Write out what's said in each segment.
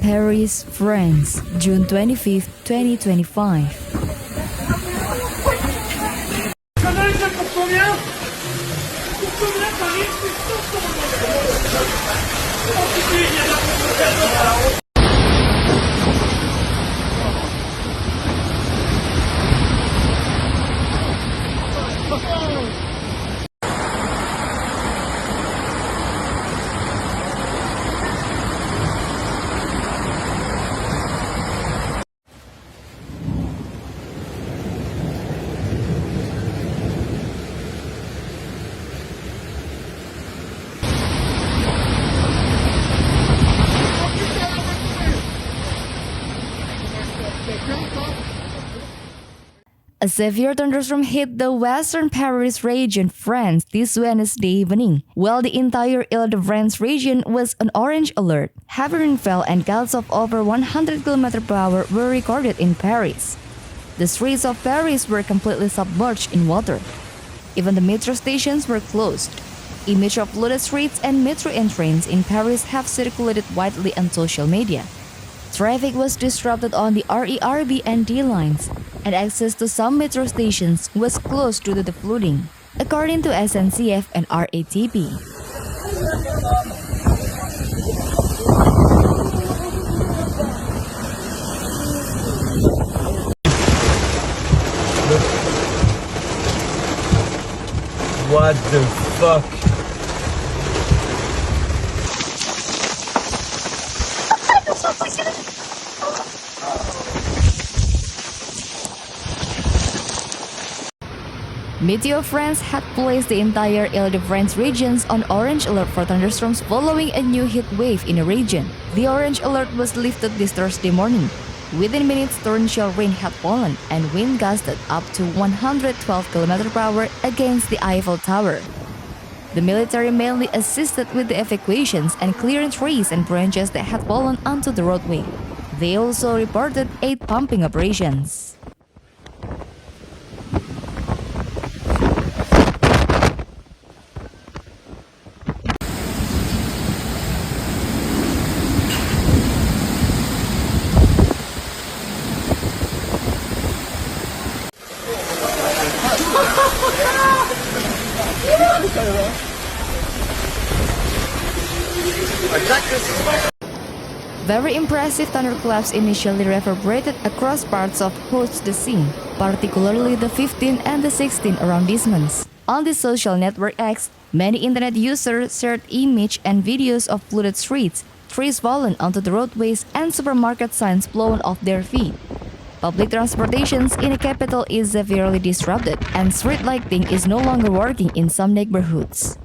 Paris, France, June 25, 2025. A severe thunderstorm hit the western Paris region, France, this Wednesday evening, while the entire Île-de-France region was on orange alert. Heavy rainfall and gusts of over 100 km/h were recorded in Paris. The streets of Paris were completely submerged in water. Even the metro stations were closed. Images of flooded streets and metro entrance in Paris have circulated widely on social media. Traffic was disrupted on the RERB and D lines, and access to some metro stations was closed due to the flooding, according to SNCF and RATP. What the fuck? Météo France had placed the entire Île-de-France regions on orange alert for thunderstorms following a new heat wave in the region. The orange alert was lifted this Thursday morning. Within minutes, torrential rain had fallen and wind gusted up to 112 km/h against the Eiffel Tower. The military mainly assisted with the evacuations and clearing trees and branches that had fallen onto the roadway. They also reported 8 pumping operations. Very impressive thunderclaps initially reverberated across parts of the scene, particularly the 15 and the 16 arrondissements. On the social network X, many internet users shared images and videos of flooded streets, trees fallen onto the roadways, and supermarket signs blown off their feet. Public transportation in the capital is severely disrupted, and street lighting is no longer working in some neighborhoods.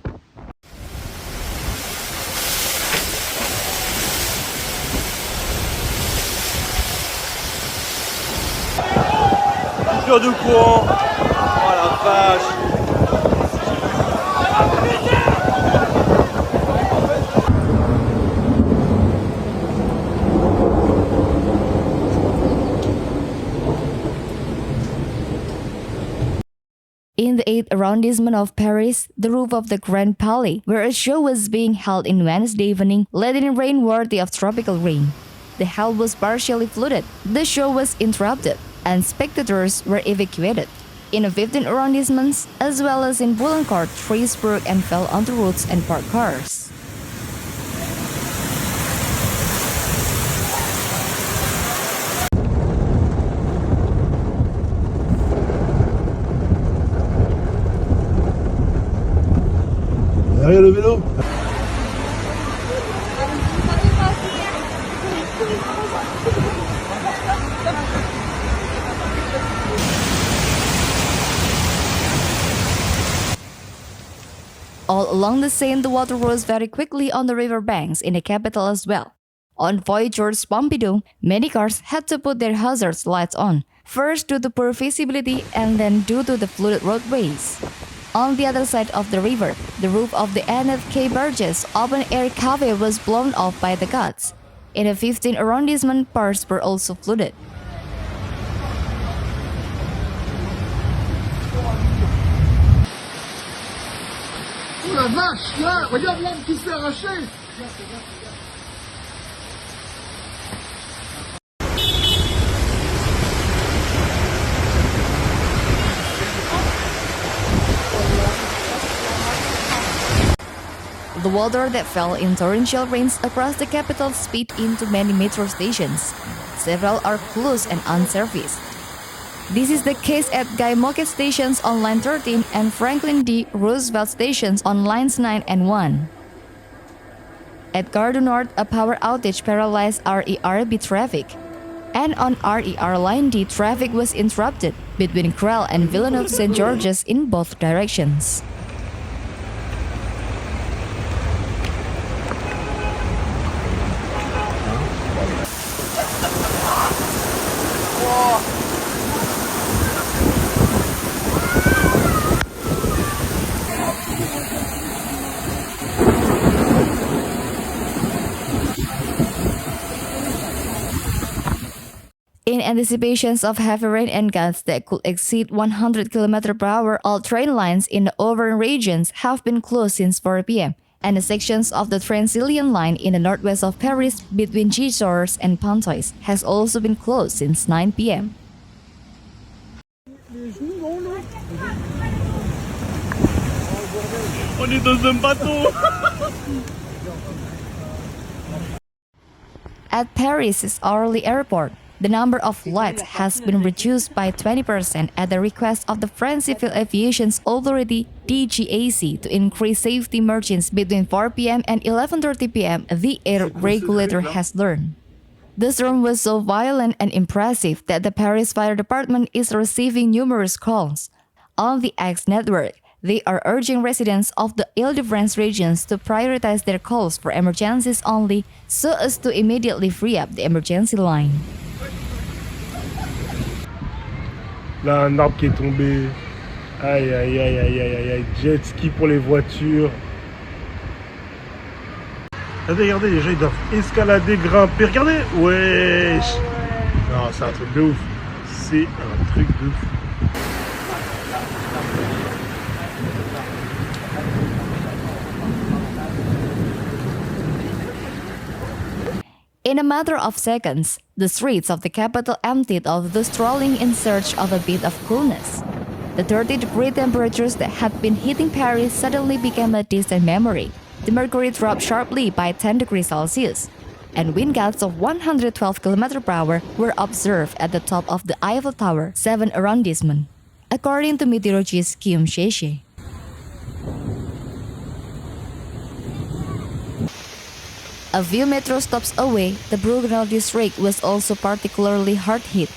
De courant. Oh la vache. In the 8th arrondissement of Paris, the roof of the Grand Palais, where a show was being held in Wednesday evening, let in rain worthy of tropical rain. The hall was partially flooded, the show was interrupted, and spectators were evacuated. In the 15 arrondissements, as well as in Boulogne, trees broke and fell onto roads and parked cars. Derrière le vélo. All along the Seine, the water rose very quickly on the river banks in the capital as well. On Voie Georges Pompidou, many cars had to put their hazard lights on, first due to poor visibility and then due to the flooded roadways. On the other side of the river, the roof of the NRK Burgess open-air cafe was blown off by the gusts. In the 15 arrondissement, parts were also flooded. Oh la vache, là, regarde l'arbre qui s'est arraché. water that fell in torrential rains across the capital spilled into many metro stations. Several are closed and unserviced. This is the case at Guy Moquet stations on Line 13 and Franklin D. Roosevelt stations on Lines 9 and 1. At Gare du Nord, a power outage paralyzed RERB traffic. And on RER Line D, traffic was interrupted between Crelle and Villeneuve-St. Georges in both directions. In anticipation of heavy rain and gusts that could exceed 100 km/h, all train lines in the urban regions have been closed since 4 p.m., and the sections of the Transilien line in the northwest of Paris between Gisors and Pontoise has also been closed since 9 p.m. On est dans un bateau. At Paris's Orly Airport, the number of flights has been reduced by 20% at the request of the French Civil Aviation Authority (DGAC) to increase safety margins between 4 p.m. and 11:30 p.m., the air regulator has learned. The storm was so violent and impressive that the Paris Fire Department is receiving numerous calls. On the X network, they are urging residents of the Île-de-France regions to prioritize their calls for emergencies only so as to immediately free up the emergency line. Là, un arbre qui est tombé. Aïe, aïe, aïe, aïe, aïe, aïe, aïe. Jet ski pour les voitures. Regardez, les gens, ils doivent escalader, grimper. Regardez. Wesh. Non, c'est un truc de ouf. C'est un truc de ouf. In a matter of seconds, the streets of the capital emptied of those strolling in search of a bit of coolness. The 30-degree temperatures that had been hitting Paris suddenly became a distant memory. The mercury dropped sharply by 10 degrees Celsius, and wind gusts of 112 km/h were observed at the top of the Eiffel Tower, 7th arrondissement, according to meteorologist Guillaume Cheche. A few metro stops away, the Brugnal district was also particularly hard hit.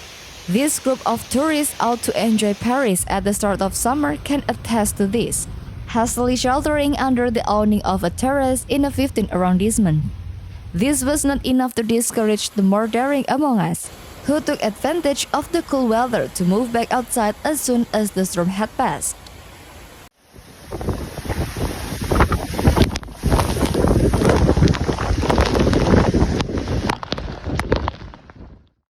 This group of tourists out to enjoy Paris at the start of summer can attest to this, hastily sheltering under the awning of a terrace in the 15th arrondissement. This was not enough to discourage the more daring among us, who took advantage of the cool weather to move back outside as soon as the storm had passed.